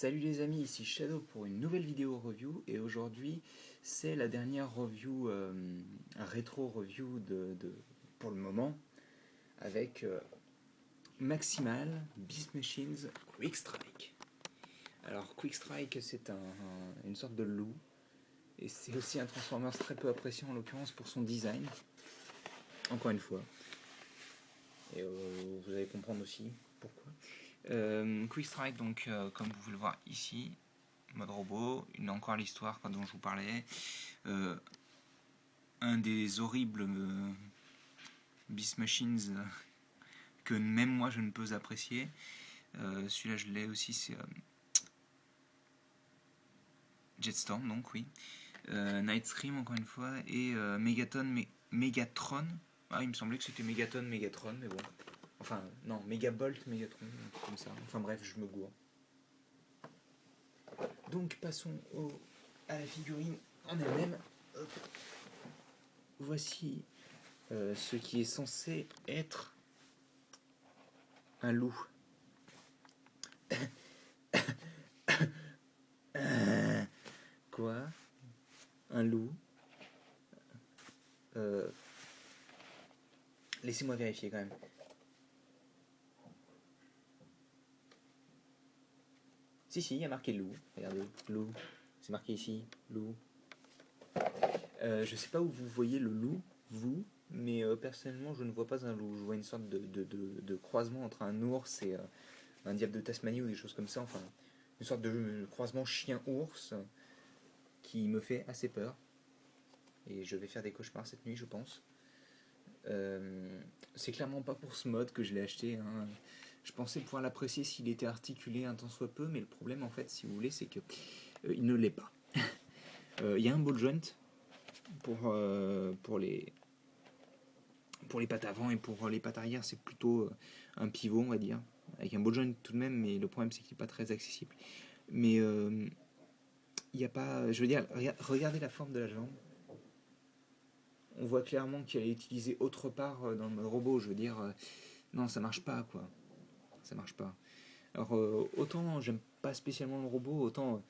Salut les amis, ici Shadow pour une nouvelle vidéo review et aujourd'hui c'est la dernière review, rétro review pour le moment avec Maximal Beast Machines Quick Strike. Alors Quick Strike c'est une sorte de loup et c'est aussi un Transformers très peu apprécié en l'occurrence pour son design, encore une fois. Et vous allez comprendre aussi pourquoi. Quick Strike, donc comme vous pouvez le voir ici, mode robot, encore l'histoire dont je vous parlais. Un des horribles Beast Machines que même moi je ne peux apprécier. Celui-là je l'ai aussi, c'est Jetstorm, donc oui. Nightscream encore une fois, et Megatron. Ah, il me semblait que c'était Megatron, mais bon. Enfin, non, Megabolt, Megatron, comme ça. Enfin bref, je me gourre. Donc passons à la figurine en elle-même. Voici ce qui est censé être un loup. Quoi? Un loup? Laissez-moi vérifier quand même. Si, il y a marqué loup. Regardez, loup. C'est marqué ici, loup. Je sais pas où vous voyez le loup, vous, mais personnellement, je ne vois pas un loup. Je vois une sorte de croisement entre un ours et un diable de Tasmanie ou des choses comme ça. Enfin, une sorte de croisement chien-ours qui me fait assez peur. Et je vais faire des cauchemars cette nuit, je pense. C'est clairement pas pour ce mode que je l'ai acheté, hein. Je pensais pouvoir l'apprécier s'il était articulé un tant soit peu, mais le problème en fait, si vous voulez, c'est que il ne l'est pas. Il y a un ball joint pour les pattes avant, et pour les pattes arrière, c'est plutôt un pivot, on va dire, avec un ball joint tout de même, mais le problème c'est qu'il n'est pas très accessible. Mais il n'y a pas, je veux dire, regardez la forme de la jambe. On voit clairement qu'elle est utilisée autre part dans le mode robot. Je veux dire, non, ça marche pas, quoi. Ça marche pas. Alors, autant j'aime pas spécialement le robot, autant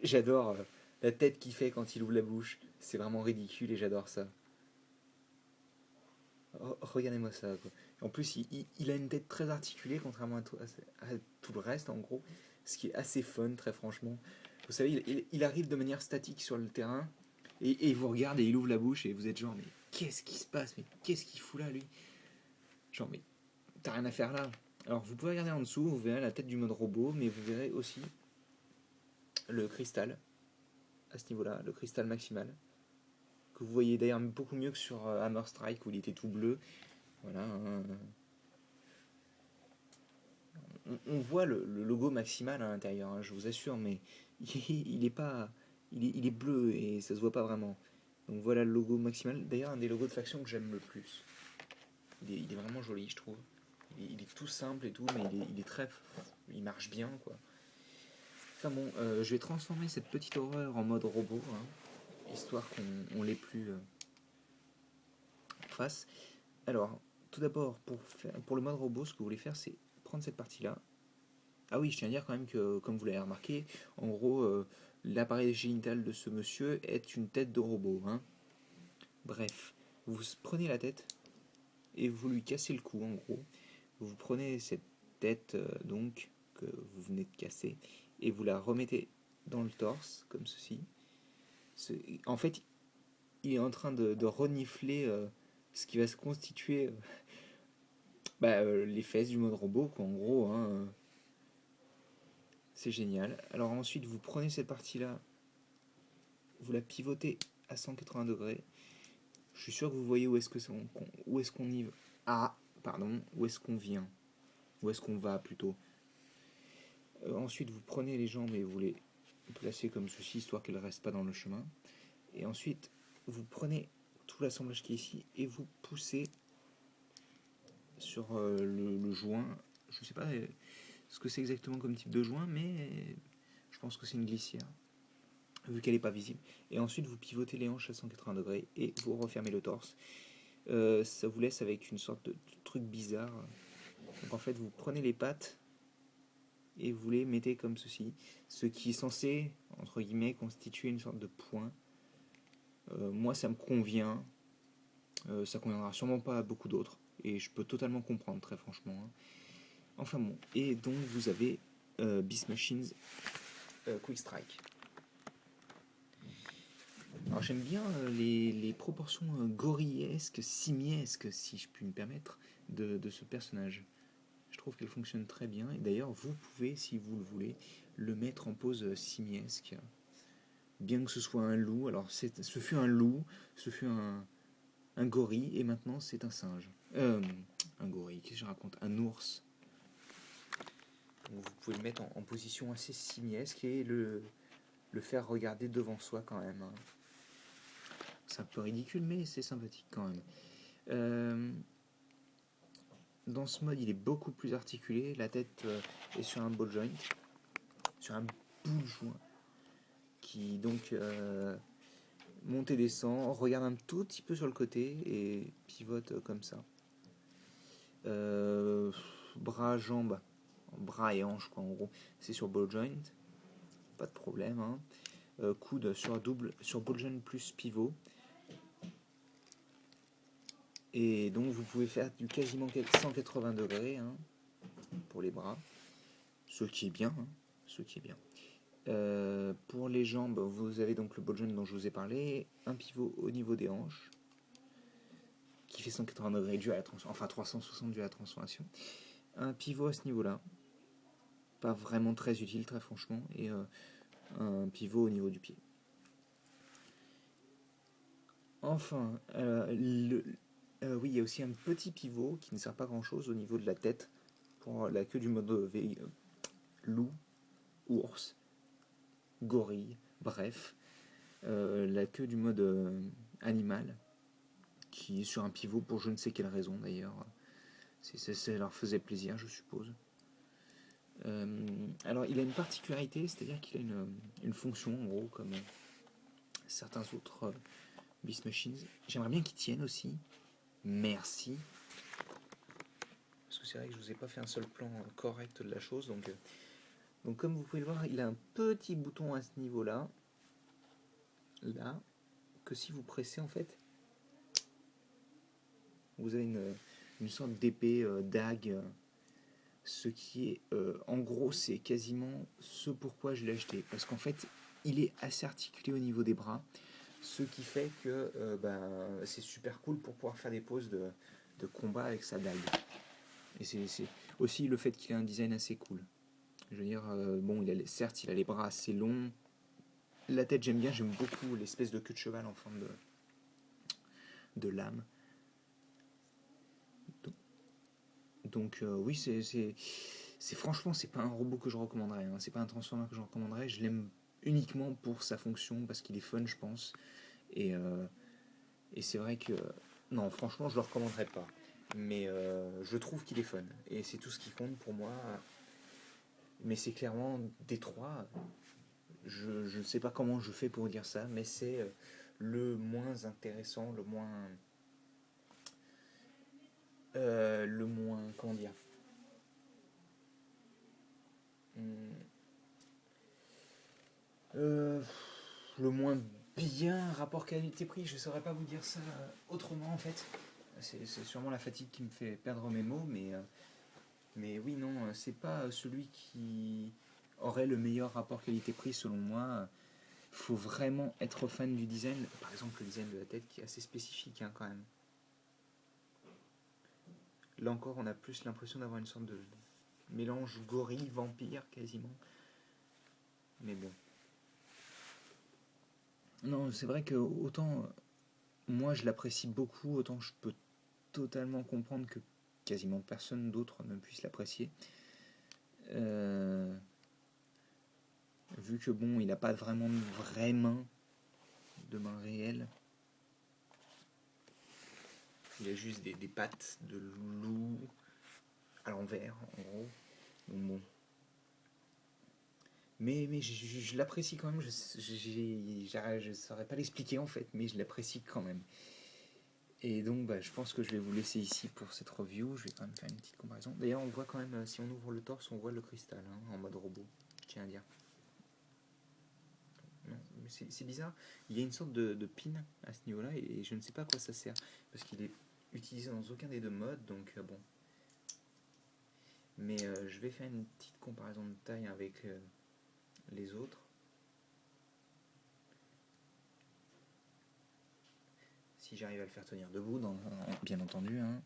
j'adore la tête qu'il fait quand il ouvre la bouche. C'est vraiment ridicule et j'adore ça. Regardez-moi ça, quoi. En plus, il a une tête très articulée, contrairement à tout le reste, en gros. Ce qui est assez fun, très franchement. Vous savez, il arrive de manière statique sur le terrain, et il vous regarde et il ouvre la bouche, et vous êtes genre, mais qu'est-ce qui se passe? Mais qu'est-ce qu'il fout là, lui? Genre, mais t'as rien à faire là. Alors, vous pouvez regarder en dessous, vous verrez la tête du mode robot, mais vous verrez aussi le cristal, à ce niveau-là, le cristal maximal, que vous voyez d'ailleurs beaucoup mieux que sur Hammer Strike, où il était tout bleu. Voilà, hein. On voit le logo maximal à l'intérieur, hein, je vous assure, mais il est pas, il est bleu et ça se voit pas vraiment. Donc voilà le logo maximal. D'ailleurs, un des logos de faction que j'aime le plus. Il est vraiment joli, je trouve. Il est tout simple et tout, mais il marche bien, quoi. Enfin bon, je vais transformer cette petite horreur en mode robot, hein, histoire qu'on l'ait plus en face. Alors, tout d'abord, pour le mode robot, ce que vous voulez faire, c'est prendre cette partie-là. Ah oui, je tiens à dire quand même que, comme vous l'avez remarqué, en gros, l'appareil génital de ce monsieur est une tête de robot, hein. Bref, vous prenez la tête et vous lui cassez le cou, en gros. Vous prenez cette tête, donc, que vous venez de casser, et vous la remettez dans le torse, comme ceci. En fait, il est en train de renifler ce qui va se constituer les fesses du mode robot, quoi, en gros, hein. C'est génial. Alors ensuite, vous prenez cette partie-là, vous la pivotez à 180 degrés. Je suis sûr que vous voyez où est-ce qu'on y va. Ah, pardon, où est-ce qu'on vient. Où est-ce qu'on va plutôt. Ensuite, vous prenez les jambes et vous les placez comme ceci, histoire qu'elles ne restent pas dans le chemin. Et ensuite, vous prenez tout l'assemblage qui est ici et vous poussez sur le joint. Je ne sais pas ce que c'est exactement comme type de joint, mais je pense que c'est une glissière, vu qu'elle n'est pas visible. Et ensuite, vous pivotez les hanches à 180 degrés et vous refermez le torse. Ça vous laisse avec une sorte de truc bizarre. Donc en fait, vous prenez les pattes et vous les mettez comme ceci, ce qui est censé, entre guillemets, constituer une sorte de point. Moi ça me convient, ça conviendra sûrement pas à beaucoup d'autres, et je peux totalement comprendre, très franchement, hein. Enfin bon, et donc vous avez Beast Machines Quick Strike. Alors j'aime bien les proportions gorillesques, simiesques, si je puis me permettre, de ce personnage. Je trouve qu'elle fonctionne très bien, et d'ailleurs vous pouvez, si vous le voulez, le mettre en pose simiesque, bien que ce soit un loup. Alors ce fut un loup, ce fut un gorille, et maintenant c'est un singe. Un gorille, qu'est-ce que je raconte? Un ours. Donc vous pouvez le mettre en position assez simiesque et le faire regarder devant soi quand même, hein. C'est un peu ridicule, mais c'est sympathique quand même. Dans ce mode, il est beaucoup plus articulé. La tête est sur un ball joint, sur un boule joint, qui donc monte et descend, regarde un tout petit peu sur le côté et pivote comme ça. Bras, jambes, bras et hanches, quoi, en gros, c'est sur ball joint, pas de problème, hein. Coude sur ball joint plus pivot. Et donc vous pouvez faire du quasiment 180 degrés, hein, pour les bras, ce qui est bien, hein, ce qui est bien. Pour les jambes, vous avez donc le ball joint dont je vous ai parlé, un pivot au niveau des hanches, qui fait 180 degrés dû à la transformation, enfin 360 dû à la transformation. Un pivot à ce niveau-là, pas vraiment très utile, très franchement, et un pivot au niveau du pied. Enfin, oui, il y a aussi un petit pivot qui ne sert pas grand-chose au niveau de la tête, pour la queue du mode loup, ours, gorille, bref, la queue du mode animal, qui est sur un pivot pour je ne sais quelle raison d'ailleurs. Ça leur faisait plaisir, je suppose. Alors il a une particularité, c'est-à-dire qu'il a une fonction en gros comme certains autres Beast Machines. J'aimerais bien qu'il tienne aussi. Merci. Parce que c'est vrai que je vous ai pas fait un seul plan correct de la chose. Donc comme vous pouvez le voir, il a un petit bouton à ce niveau-là. Là. Que si vous pressez en fait, vous avez une sorte d'épée dague. Ce qui est, en gros, c'est quasiment ce pourquoi je l'ai acheté. Parce qu'en fait, il est assez articulé au niveau des bras. Ce qui fait que c'est super cool pour pouvoir faire des poses de combat avec sa dague. Et c'est aussi le fait qu'il ait un design assez cool. Je veux dire, bon, certes, il a les bras assez longs. La tête, j'aime bien, j'aime beaucoup l'espèce de queue de cheval en forme de lame. Donc oui, franchement, c'est pas un robot que je recommanderais, hein. C'est pas un Transformer que je recommanderais. Je l'aime uniquement pour sa fonction, parce qu'il est fun, je pense. Et c'est vrai que non, franchement, je le recommanderais pas. Mais je trouve qu'il est fun. Et c'est tout ce qui compte pour moi. Mais c'est clairement des trois. Je ne sais pas comment je fais pour dire ça, mais c'est le moins intéressant, le moins, comment dire, euh, le moins bien rapport qualité-prix. Je ne saurais pas vous dire ça autrement en fait. C'est sûrement la fatigue qui me fait perdre mes mots, mais oui, non, c'est pas celui qui aurait le meilleur rapport qualité-prix selon moi. Faut vraiment être fan du design. Par exemple, le design de la tête qui est assez spécifique, hein, quand même. Là encore, on a plus l'impression d'avoir une sorte de mélange gorille-vampire quasiment. Mais bon. Non, c'est vrai que autant moi je l'apprécie beaucoup, autant je peux totalement comprendre que quasiment personne d'autre ne puisse l'apprécier. Vu que bon, il n'a pas vraiment de vraies mains, de mains réelles. Il a juste des pattes de loup à l'envers, en gros. Donc bon. Mais je l'apprécie quand même. Je ne saurais pas l'expliquer en fait, mais je l'apprécie quand même. Et donc je pense que je vais vous laisser ici pour cette review. Je vais quand même faire une petite comparaison. D'ailleurs on voit quand même, si on ouvre le torse, on voit le cristal en mode robot, je tiens à dire. C'est bizarre, il y a une sorte de pin à ce niveau là et je ne sais pas à quoi ça sert parce qu'il est utilisé dans aucun des deux modes, donc bon. Mais je vais faire une petite comparaison de taille avec les autres. Si j'arrive à le faire tenir debout, bien entendu. Hein.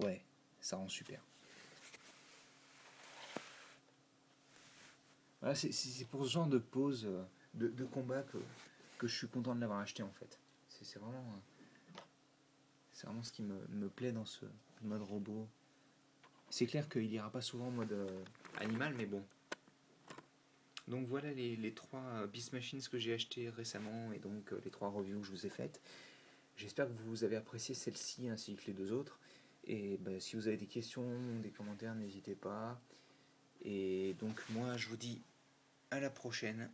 Ouais, ça rend super. Voilà, c'est pour ce genre de pose, de combat que je suis content de l'avoir acheté en fait. C'est vraiment ce qui me plaît dans ce mode robot. C'est clair qu'il ira pas souvent en mode animal, mais bon. Donc voilà les 3 Beast Machines que j'ai acheté récemment et donc les 3 reviews que je vous ai faites. J'espère que vous avez apprécié celle-ci ainsi que les 2 autres. Et si vous avez des questions, des commentaires, n'hésitez pas. Et donc moi je vous dis à la prochaine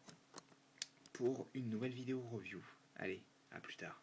pour une nouvelle vidéo review. Allez, à plus tard.